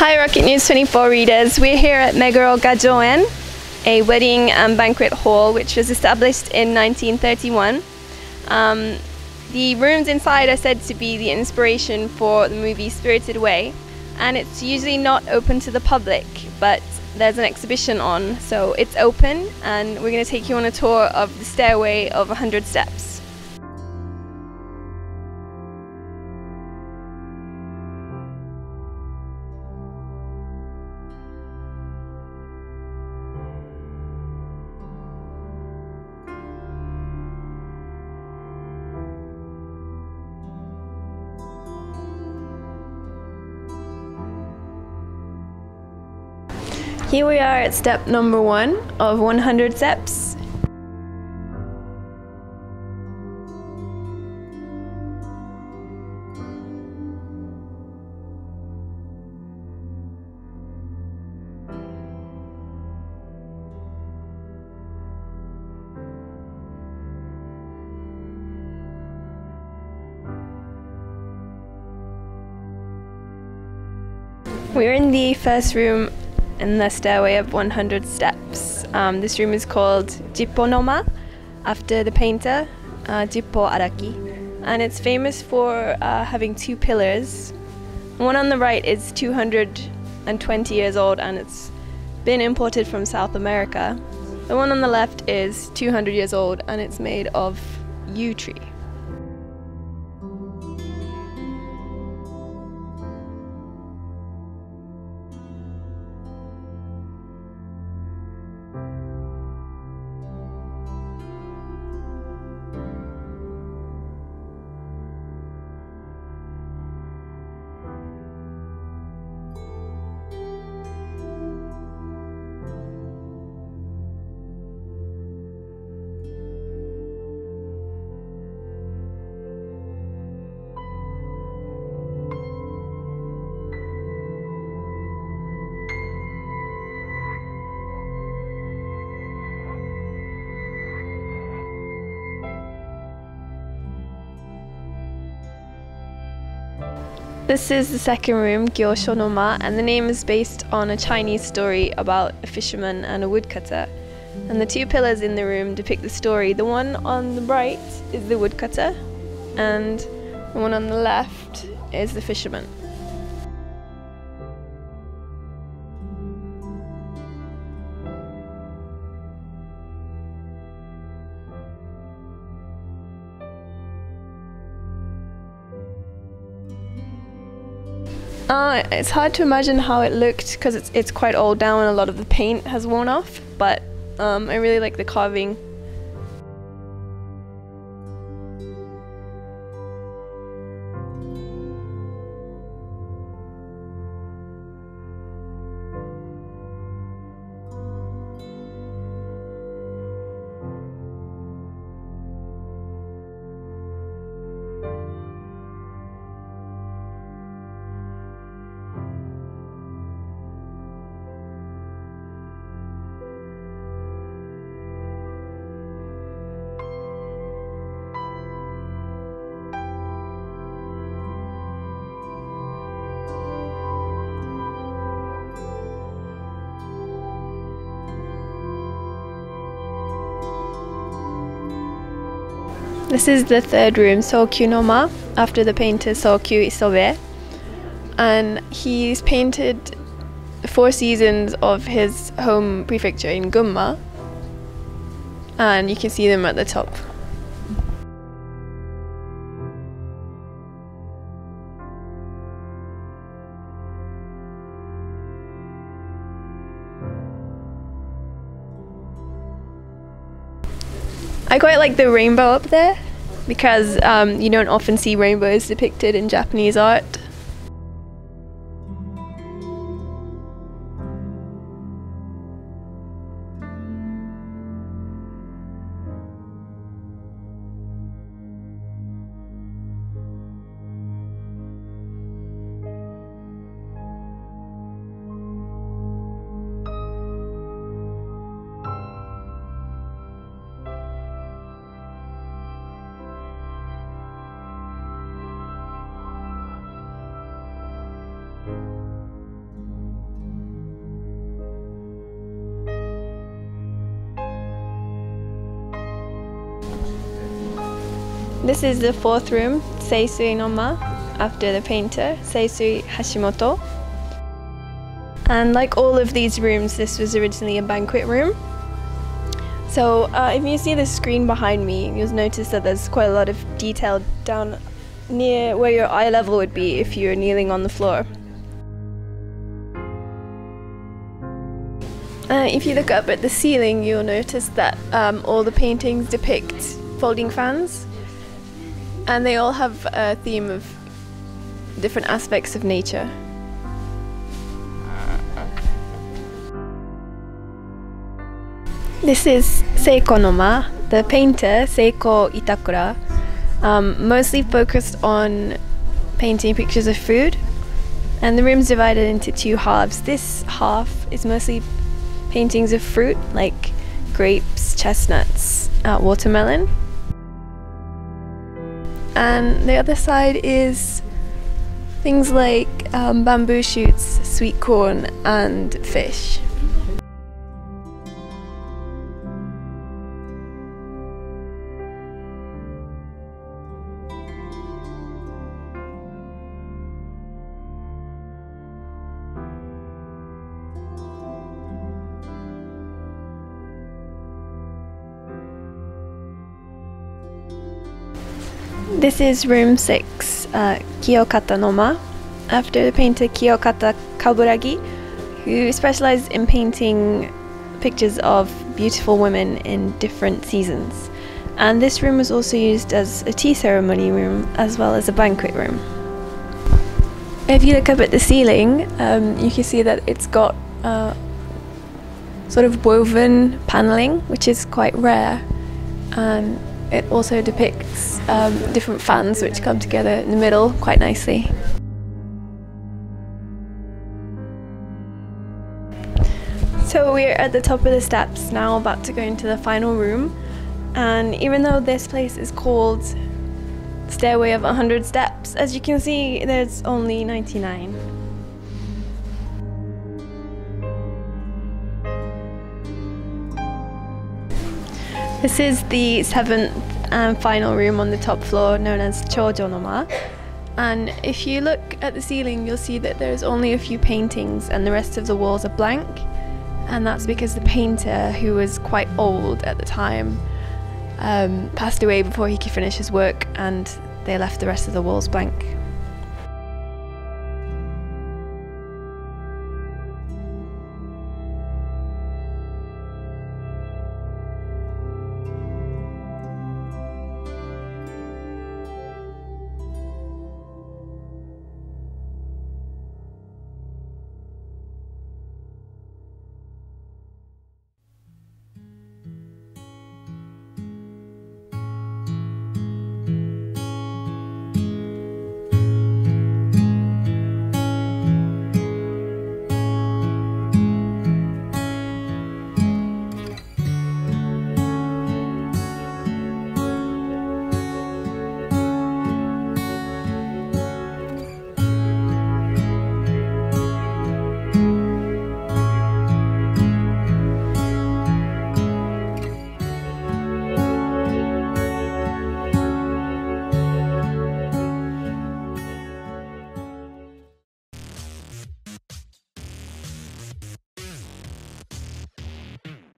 Hi Rocket News 24 readers, we're here at Meguro Gajoen, a wedding and banquet hall which was established in 1931. The rooms inside are said to be the inspiration for the movie Spirited Away, and it's usually not open to the public, but there's an exhibition on, so it's open, and we're going to take you on a tour of the stairway of 100 steps. Here we are at step number 1 of 100 steps. We're in the first room in the stairway of 100 steps. This room is called Jipponoma, after the painter Jippo Araki, and it's famous for having 2 pillars. One on the right is 220 years old and it's been imported from South America. The one on the left is 200 years old and it's made of yew tree. This is the second room, Gyosho-no-ma, and the name is based on a Chinese story about a fisherman and a woodcutter. And the 2 pillars in the room depict the story. The one on the right is the woodcutter, and the one on the left is the fisherman. It's hard to imagine how it looked because it's quite old now and a lot of the paint has worn off, but I really like the carving. This is the third room, Sokyu-no-ma, after the painter Sokyu Isobe, and he's painted the 4 seasons of his home prefecture in Gunma, and you can see them at the top. I quite like the rainbow up there because you don't often see rainbows depicted in Japanese art. This is the fourth room, Seisui no Ma, after the painter, Seisui Hashimoto. And like all of these rooms, this was originally a banquet room. So if you see the screen behind me, you'll notice that there's quite a lot of detail down near where your eye level would be if you were kneeling on the floor. If you look up at the ceiling, you'll notice that all the paintings depict folding fans, and they all have a theme of different aspects of nature. This is Seiko no Ma, the painter Seiko Itakura, mostly focused on painting pictures of food, and the room's divided into two halves. This half is mostly paintings of fruit like grapes, chestnuts, watermelon, and the other side is things like bamboo shoots, sweet corn and fish. This is room 6, Kiyokata no Ma, after the painter Kiyokata Kaburagi, who specialized in painting pictures of beautiful women in different seasons. And this room was also used as a tea ceremony room as well as a banquet room. If you look up at the ceiling, you can see that it's got sort of woven paneling, which is quite rare. And it also depicts different fans which come together in the middle quite nicely. So we're at the top of the steps now, about to go into the final room. And even though this place is called Stairway of 100 Steps, as you can see, there's only 99. This is the 7th and final room on the top floor, known as Choujo no Ma. And if you look at the ceiling, you'll see that there's only a few paintings and the rest of the walls are blank. And that's because the painter, who was quite old at the time, passed away before he could finish his work, and they left the rest of the walls blank.